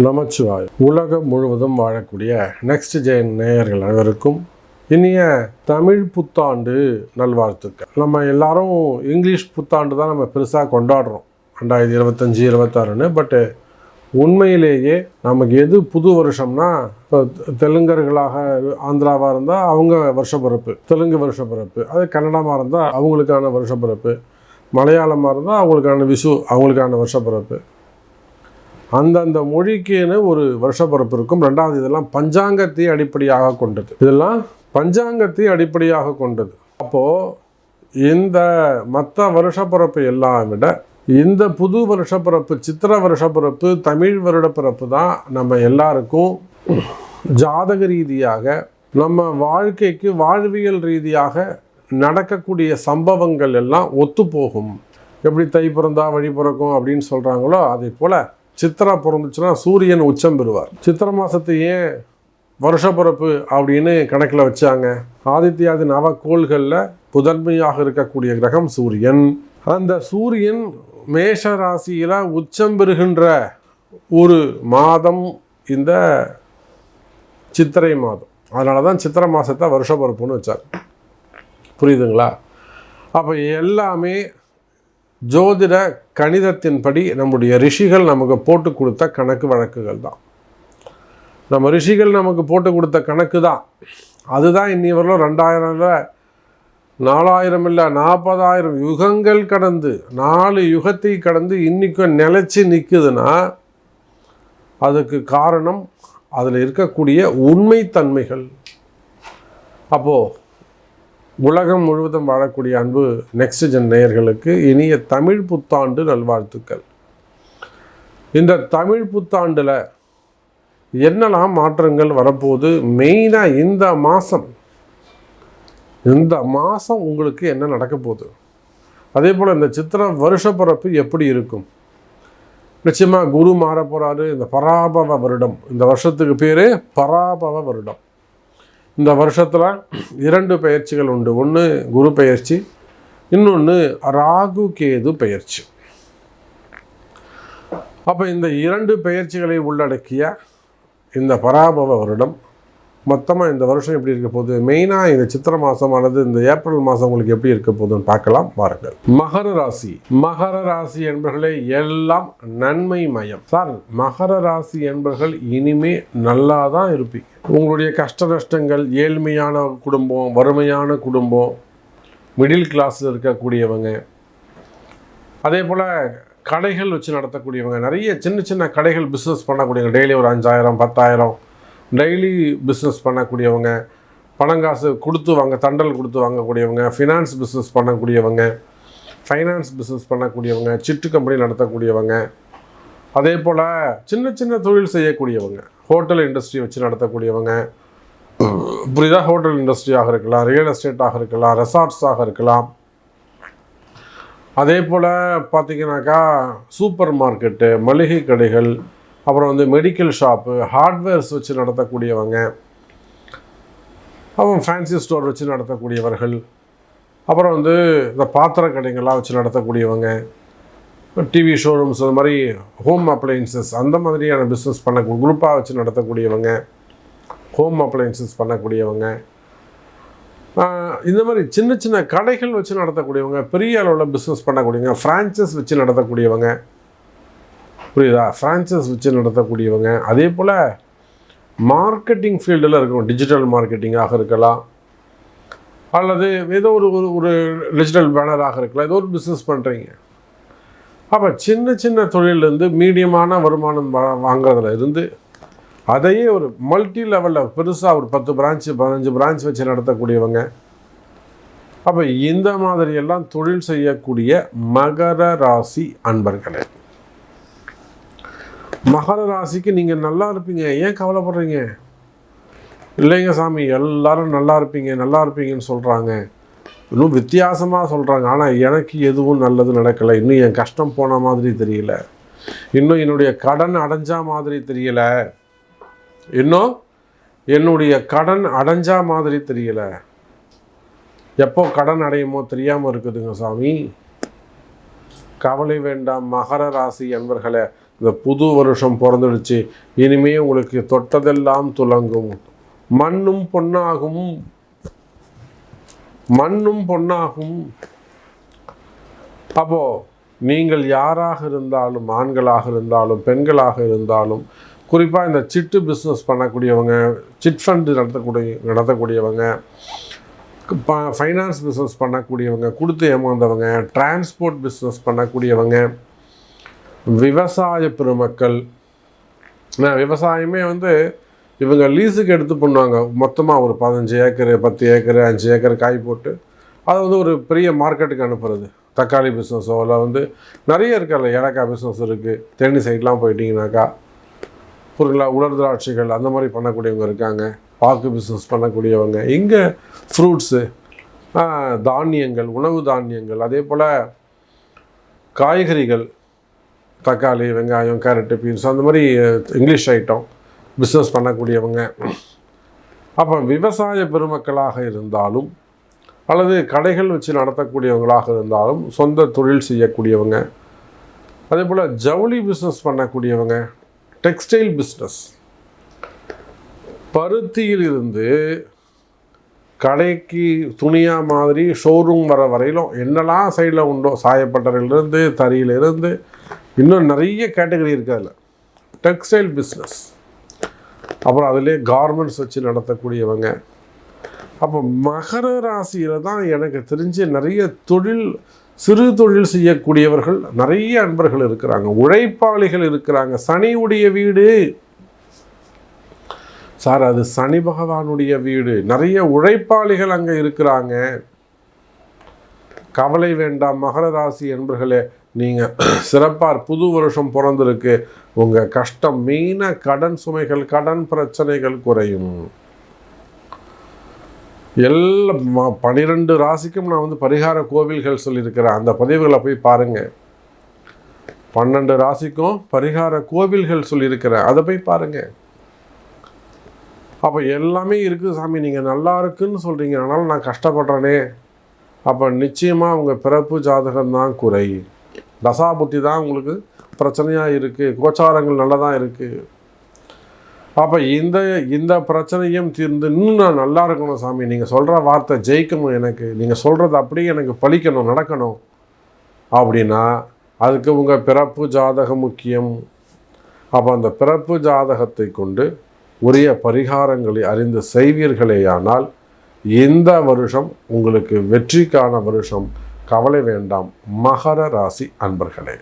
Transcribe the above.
நமச்சிவாய். உலகம் முழுவதும் வாழக்கூடிய நெக்ஸ்ட் ஜென் நேயர்கள் அனைவருக்கும் இனிய தமிழ் புத்தாண்டு நல்வாழ்த்துக்கள். நம்ம எல்லாரும் இங்கிலீஷ் புத்தாண்டு தான் நம்ம பெருசாக கொண்டாடுறோம் 2025 26ன்னு. பட்டு உண்மையிலேயே நமக்கு எது புது வருஷம்னா, இப்போ தெலுங்கர்களாக ஆந்திராவாக இருந்தால் அவங்க வருஷப்பிறப்பு, தெலுங்கு வருஷப்பிறப்பு. அது கன்னடமாக இருந்தால் அவங்களுக்கான வருஷப்பிறப்பு, மலையாளமாக இருந்தால் அவங்களுக்கான விஷு அவங்களுக்கான வருஷப்பிறப்பு. அந்தந்த மொழிக்குன்னு ஒரு வருஷப்பிறப்பு இருக்கும். ரெண்டாவது, இதெல்லாம் பஞ்சாங்கத்தை அடிப்படையாக கொண்டது. இதெல்லாம் பஞ்சாங்கத்தை அடிப்படையாக கொண்டது. அப்போது இந்த மற்ற வருஷப்பிறப்பு எல்லாம் விட இந்த புது வருஷப்பிறப்பு, சித்திர வருஷப்பிறப்பு, தமிழ் வருடப்பிறப்பு தான் நம்ம எல்லாருக்கும் ஜாதக ரீதியாக நம்ம வாழ்க்கைக்கு வாழ்வியல் ரீதியாக நடக்கக்கூடிய சம்பவங்கள் எல்லாம் ஒத்து போகும். எப்படி தை பிறந்தா வழி பிறக்கும் அப்படின்னு சொல்கிறாங்களோ, அதே போல் சித்திரா பிறந்துச்சுன்னா சூரியன் உச்சம் பெறுவார். சித்திரை மாதத்தை ஏன் வருஷப்பிறப்பு அப்படின்னு கணக்கில் வச்சாங்க? ஆதித்யாதி நவக்கோள்களில் முதன்மையாக இருக்கக்கூடிய கிரகம் சூரியன். அந்த சூரியன் மேஷ ராசியில் உச்சம் பெறுகின்ற ஒரு மாதம் இந்த சித்திரை மாதம். அதனால தான் சித்திரை மாதத்தை வருஷப்பிறப்புன்னு வச்சாங்க. புரியுதுங்களா? அப்போ எல்லாமே ஜோதிட கணிதத்தின்படி நம்முடைய ரிஷிகள் நமக்கு போட்டு கொடுத்த கணக்கு வழக்குகள் தான். நம்ம ரிஷிகள் நமக்கு போட்டு கொடுத்த கணக்கு தான். அதுதான் இன்னி வரலும் 2000 4000 இல்லை 40,000 யுகங்கள் கடந்து 4 யுகத்தை கடந்து இன்றைக்கும் நிலைச்சி நிற்குதுன்னா அதுக்கு காரணம் அதில் இருக்கக்கூடிய உண்மைத்தன்மைகள். அப்போது உலகம் முழுவதும் வாழக்கூடிய அன்பு நெக்ஸ்ட் ஜென் நேயர்களுக்கு இனிய தமிழ் புத்தாண்டு நல்வாழ்த்துக்கள். இந்த தமிழ் புத்தாண்டில் என்னெல்லாம் மாற்றங்கள் வரப்போகுது? மெயினாக இந்த மாதம் உங்களுக்கு என்ன நடக்க போகுது? அதே போல் இந்த சித்திரை வருஷப்பிறப்பு எப்படி இருக்கும்? நிச்சயமாக குரு மாற போகிறாரு. இந்த பராபவ வருடம், இந்த வருஷத்துக்கு பேர் பராபவ வருடம். இந்த வருஷத்தில் 2 பெயர்ச்சிகள் உண்டு. ஒன்று குரு பெயர்ச்சி, இன்னொன்று ராகு கேது பெயர்ச்சி. அப்போ இந்த 2 பெயர்ச்சிகளை உள்ளடக்கிய இந்த பராபவ வருடம் மொத்தமாக இந்த வருஷம் எப்படி இருக்க போகுது? மெயினாக இந்த சித்திரை மாதம் அல்லது இந்த ஏப்ரல் மாதம் உங்களுக்கு எப்படி இருக்க போகுதுன்னு பார்க்கலாம் வாருங்கள். மகர ராசி என்பவர்களே எல்லாம் நன்மை மயம். சார், மகர ராசி என்பவர்கள் இனிமே நல்லா தான் இருப்பீங்க. உங்களுடைய கஷ்ட நஷ்டங்கள், ஏழ்மையான குடும்பம், வறுமையான குடும்பம், மிடில் கிளாஸில் இருக்கக்கூடியவங்க, அதே போல் கடைகள் வச்சு நடத்தக்கூடியவங்க, நிறைய சின்ன சின்ன கடைகள் பிஸ்னஸ் பண்ணக்கூடியவங்க, டெய்லி ஒரு 5,000 10,000 டெய்லி பிஸ்னஸ் பண்ணக்கூடியவங்க, பணங்காசு கொடுத்து தண்டல் கொடுத்து வாங்கக்கூடியவங்க, ஃபினான்ஸ் பிஸ்னஸ் பண்ணக்கூடியவங்க, ஃபைனான்ஸ் பிஸ்னஸ் பண்ணக்கூடியவங்க, சிட்டு கம்பெனி நடத்தக்கூடியவங்க, அதே போல் சின்ன சின்ன தொழில் செய்யக்கூடியவங்க, ஹோட்டல் இண்டஸ்ட்ரி வச்சு நடத்தக்கூடியவங்க, புரியுதா? ஹோட்டல் இண்டஸ்ட்ரியாக இருக்கலாம், ரியல் எஸ்டேட்டாக இருக்கலாம், ரெசார்ட்ஸாக இருக்கலாம். அதே போல் பார்த்திங்கனாக்கா சூப்பர் மார்க்கெட்டு, மளிகை கடைகள், அப்புறம் மெடிக்கல் ஷாப்பு, ஹார்ட்வேர்ஸ் வச்சு நடத்தக்கூடியவங்க, அப்புறம் ஃபேன்சி ஸ்டோர் வச்சு நடத்தக்கூடியவர்கள், அப்புறம் இந்த பாத்திர கடைகள்லாம் வச்சு நடத்தக்கூடியவங்க, டிவி ஷோரூம்ஸ், அந்த மாதிரி ஹோம் அப்ளையன்சஸ் அந்த மாதிரியான பிஸ்னஸ் குரூப்பாக வச்சு நடத்தக்கூடியவங்க, ஹோம் அப்ளையன்சஸ் பண்ணக்கூடியவங்க, இந்த மாதிரி சின்ன சின்ன கடைகள் வச்சு நடத்தக்கூடியவங்க, பெரிய அளவில் பிஸ்னஸ் பண்ணக்கூடியவங்க, ஃப்ரான்ச்சைஸ் வச்சு நடத்தக்கூடியவங்க, புரியுதா? ஃப்ரான்ச்சைஸ் வச்சு நடத்தக்கூடியவங்க, அதே போல் மார்க்கெட்டிங் ஃபீல்டில் இருக்கணும். டிஜிட்டல் மார்க்கெட்டிங்காக இருக்கலாம், அல்லது ஏதோ ஒரு டிஜிட்டல் பேனராக இருக்கலாம், ஏதோ ஒரு பிஸ்னஸ் பண்ணுறீங்க. அப்போ சின்ன சின்ன தொழிலேருந்து மீடியமான வருமானம் வாங்குறதுல இருந்து அதையே ஒரு மல்டி லெவலில் பெருசாக ஒரு 10 பிரான்ச்சு 15 பிரான்ச் வச்சு நடத்தக்கூடியவங்க. அப்போ இந்த மாதிரியெல்லாம் தொழில் செய்யக்கூடிய மகர ராசி அன்பர்களே, மகர ராசிக்கு நீங்கள் நல்லா இருப்பீங்க. ஏன் கவலைப்படுறீங்க? இல்லைங்க சாமி, எல்லாரும் நல்லா இருப்பீங்கன்னு சொல்கிறாங்க, இன்னும் வித்தியாசமாக சொல்கிறாங்க. ஆனால் எனக்கு எதுவும் நல்லது நடக்கலை. இன்னும் என் கஷ்டம் போன மாதிரி தெரியல, இன்னும் என்னுடைய கடன் அடைஞ்சா மாதிரி தெரியல, இன்னும் என்னுடைய கடன் அடைஞ்சா மாதிரி தெரியல. எப்போ கடன் அடையுமோ தெரியாமல் இருக்குதுங்க சாமி. கவலை வேண்டாம் மகர ராசி என்பர்களே. இந்த புது வருஷம் பிறந்துடுச்சு, இனிமே உங்களுக்கு தொட்டதெல்லாம் துலங்கும், மண்ணும் பொன்னாகும், மண்ணும் பொன்னாகும். அப்போ நீங்கள் யாராக இருந்தாலும், ஆண்களாக இருந்தாலும் பெண்களாக இருந்தாலும், குறிப்பாக இந்த சிட்டு பிஸ்னஸ் பண்ணக்கூடியவங்க, சிட் ஃபண்டு நடத்தக்கூடியவங்க, ஃபைனான்ஸ் பிஸ்னஸ் பண்ணக்கூடியவங்க, கொடுத்து ஏமாந்தவங்க, டிரான்ஸ்போர்ட் பிஸ்னஸ் பண்ணக்கூடியவங்க, விவசாய பெருமக்கள். விவசாயமே இவங்க லீஸுக்கு எடுத்து பண்ணுவாங்க. மொத்தமாக ஒரு 15 ஏக்கரு 10 ஏக்கரு 5 ஏக்கர் காய் போட்டு அதை ஒரு பெரிய மார்க்கெட்டுக்கு அனுப்புறது. தக்காளி பிஸ்னஸோ இல்லை நிறைய இருக்கல, ஏலக்காய் பிஸ்னஸ் இருக்குது. தேனி சைட்லாம் போயிட்டீங்கன்னாக்கா பொருளாக உலர் திராட்சைகள் அந்த மாதிரி பண்ணக்கூடியவங்க இருக்காங்க. பாக்கு பிஸ்னஸ் பண்ணக்கூடியவங்க. இங்கே ஃப்ரூட்ஸு, தானியங்கள், உணவு தானியங்கள், அதே போல் காய்கறிகள், தக்காளி, வெங்காயம், கேரட்டு, பீன்ஸ், அந்த மாதிரி இங்கிலீஷ் ஐட்டம் பிஸ்னஸ் பண்ணக்கூடியவங்க. அப்போ விவசாய பெருமக்களாக இருந்தாலும் அல்லது கடைகள் வச்சு நடத்தக்கூடியவங்களாக இருந்தாலும், சொந்த தொழில் செய்யக்கூடியவங்க, அதே போல் ஜவுளி பிஸ்னஸ் பண்ணக்கூடியவங்க, டெக்ஸ்டைல் பிஸ்னஸ், பருத்தியிலிருந்து கடைக்கு துணியாக மாதிரி ஷோரூம் வர வரையிலும் என்னெல்லாம் சைடில் உண்டோ, சாயப்பட்டறையிலிருந்து, தறியிலிருந்து, இன்னும் நிறைய கேட்டகரி இருக்குது அதில். டெக்ஸ்டைல் பிஸ்னஸ், அப்புறம் அதிலே கார்மெண்ட்ஸ் வச்சு நடத்தக்கூடியவங்க. அப்போ மகர ராசியில் தான் எனக்கு தெரிஞ்சு நிறைய சிறு தொழில் செய்யக்கூடியவர்கள் நிறைய அன்பர்கள் இருக்கிறாங்க, உழைப்பாளிகள் இருக்கிறாங்க. சனியுடைய வீடு சார், அது சனி பகவானுடைய வீடு. நிறைய உழைப்பாளிகள் அங்கே இருக்கிறாங்க. கவலை வேண்டாம் மகர ராசி என்பர்களே, நீங்கள் சிறப்பாக புது வருஷம் பிறந்திருக்கு. உங்கள் கஷ்டம் மெயினாக கடன் சுமைகள், கடன் பிரச்சனைகள் குறையும். எல்லா 12 ராசிக்கும் நான் பரிகார கோவில்கள் சொல்லியிருக்கிறேன். அந்த பதிவுகளை போய் பாருங்கள். 12 ராசிக்கும் பரிகார கோவில்கள் சொல்லியிருக்கிறேன், அதை போய் பாருங்கள். அப்போ எல்லாமே இருக்குது சாமி, நீங்கள் நல்லா இருக்குன்னு சொல்கிறீங்க, அதனால் நான் கஷ்டப்படுறேனே. அப்போ நிச்சயமாக உங்கள் பிறப்பு ஜாதகம்தான் குறை, தசாபுத்தி தான் உங்களுக்கு பிரச்சனையாக இருக்குது, கோச்சாரங்கள் நல்லா தான் இருக்குது. அப்போ இந்த பிரச்சனையும் தீர்ந்து இன்னும் நான் நல்லா இருக்கணும் சாமி, நீங்கள் சொல்கிற வார்த்தை ஜெயிக்கணும், எனக்கு நீங்கள் சொல்கிறது அப்படியே எனக்கு பலிக்கணும், நடக்கணும் அப்படின்னா அதுக்கு உங்கள் பிறப்பு ஜாதகம் முக்கியம். அப்போ அந்த பிறப்பு ஜாதகத்தை கொண்டு உரிய பரிகாரங்களை அறிந்து செய்வீர்களேயானால் இந்த வருஷம் உங்களுக்கு வெற்றிக்கான வருஷம். கவலை வேண்டாம் மகர ராசி அன்பர்களே.